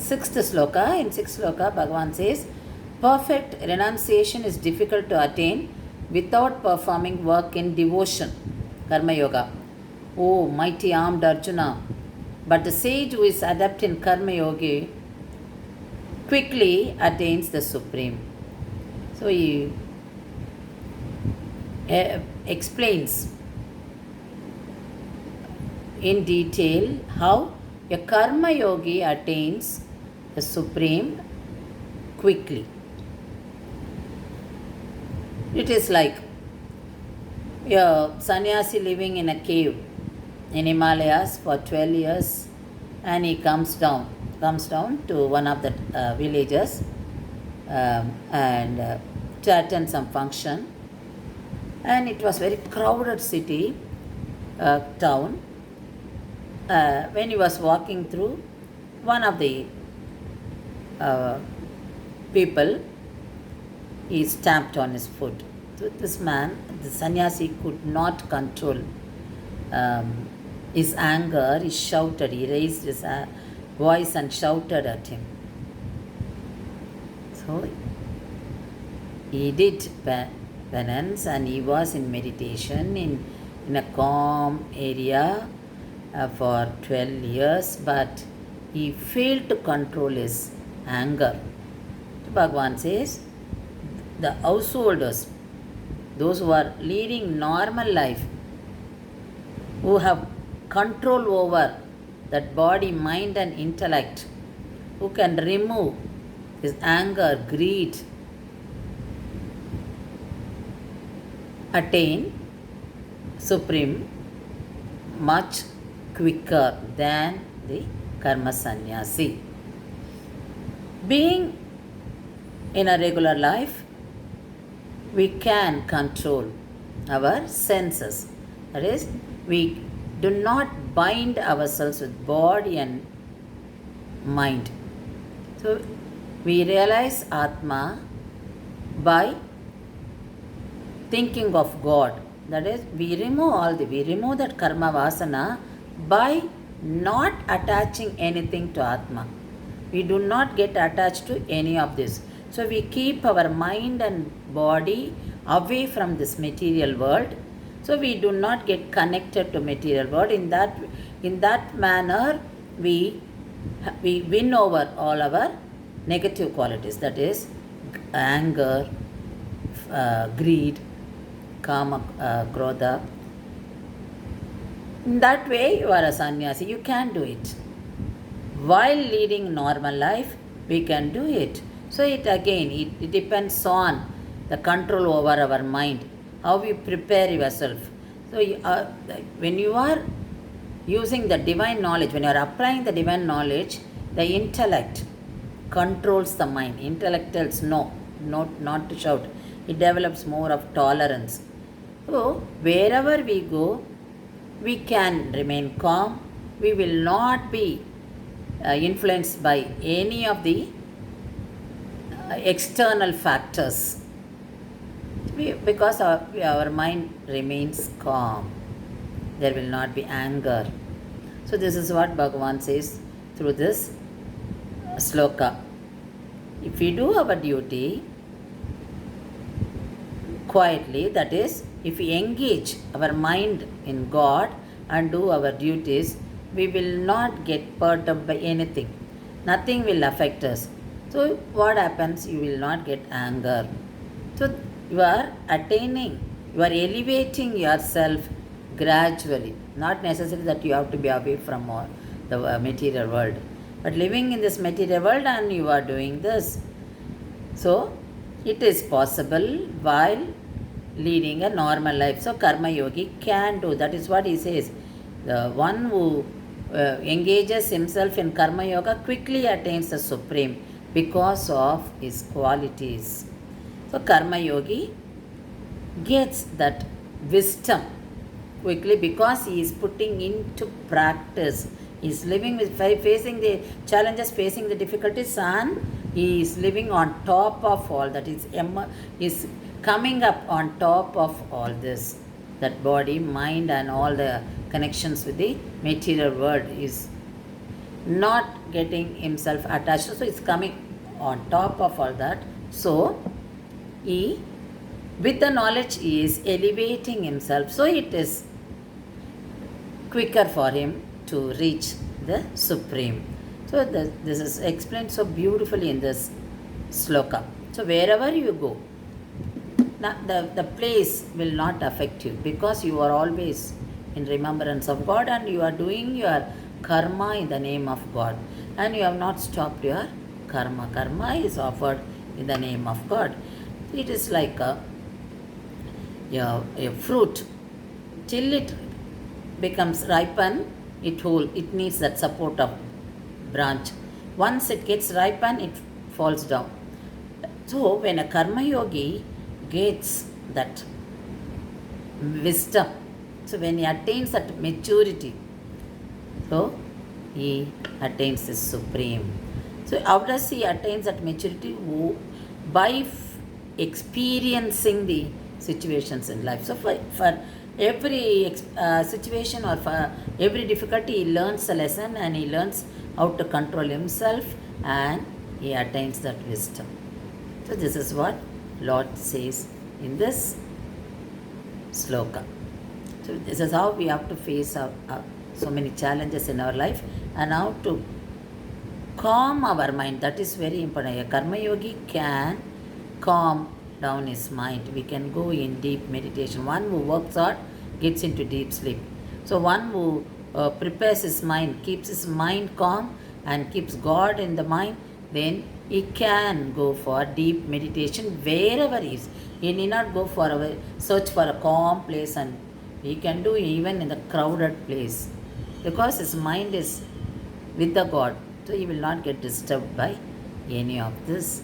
Sixth sloka, in sixth sloka, Bhagavan says, perfect renunciation is difficult to attain without performing work in devotion, Karma Yoga. Oh, mighty armed Arjuna! But the sage who is adept in Karma Yoga quickly attains the supreme. So he explains in detail how a Karma Yogi attains the supreme quickly. It is like a sannyasi living in a cave in Himalayas for 12 years, and he comes down to one of the villages and to attend some function, and it was very crowded city town. When he was walking through, one of the people, he stamped on his foot. So this man, the sannyasi, could not control his anger. He shouted, he raised his voice and shouted at him. So he did penance, and he was in meditation in a calm area for 12 years, but he failed to control his anger. Bhagavan says, the householders, those who are leading normal life, who have control over that body, mind and intellect, who can remove his anger, greed, attain supreme much quicker than the karma sannyasi. Being in a regular life, we can control our senses. That is, we do not bind ourselves with body and mind. So we realize Atma by thinking of God. That is, we remove that karma vasana by not attaching anything to Atma. We do not get attached to any of this. So we keep our mind and body away from this material world. So we do not get connected to material world. In that manner, we win over all our negative qualities. That is anger, greed, kama, krodha. In that way, you are a sannyasi. You can do it. While leading normal life, we can do it. So it depends on the control over our mind, how we prepare yourself. So when you are using the divine knowledge, when you are applying the divine knowledge, the intellect controls the mind. Intellect tells no, not to shout. It develops more of tolerance. So wherever we go, we can remain calm. We will not be influenced by any of the external factors, because our mind remains calm. There will not be anger. So this is what Bhagavan says through this sloka. If we do our duty quietly, that is, if we engage our mind in God and do our duties, we will not get perturbed by anything. Nothing will affect us. So what happens? You will not get anger. So you are elevating yourself gradually. Not necessarily that you have to be away from the material world, but living in this material world and you are doing this. So it is possible while leading a normal life. So Karma Yogi can do. That is what he says. The one who engages himself in Karma Yoga quickly attains the supreme because of his qualities. So Karma Yogi gets that wisdom quickly because he is putting into practice. He is living with facing the challenges, facing the difficulties, and he is living on top of all that. Is coming up on top of all this. That body, mind and all the connections with the material world is not getting himself attached. So it's coming on top of all that. So he, with the knowledge, he is elevating himself, so it is quicker for him to reach the supreme. So this is explained so beautifully in this sloka. So wherever you go, the place will not affect you, because you are always in remembrance of God, and you are doing your karma in the name of God, and you have not stopped your karma. Karma is offered in the name of God. It is like a fruit. Till it becomes ripen, it needs that support of branch. Once it gets ripen, it falls down. So when a karma yogi gets that wisdom, so when he attains that maturity, so he attains the supreme. So how does he attains that maturity? By experiencing the situations in life. So for every situation, or for every difficulty, he learns a lesson, and he learns how to control himself, and he attains that wisdom. So this is what Lord says in this sloka. So this is how we have to face so many challenges in our life, and how to calm our mind. That is very important. A karma yogi can calm down his mind. We can go in deep meditation. One who works hard gets into deep sleep. So one who prepares his mind, keeps his mind calm, and keeps God in the mind, then he can go for deep meditation wherever he is. He need not go for a search for a calm place, and he can do even in the crowded place, because his mind is with the God. So he will not get disturbed by any of this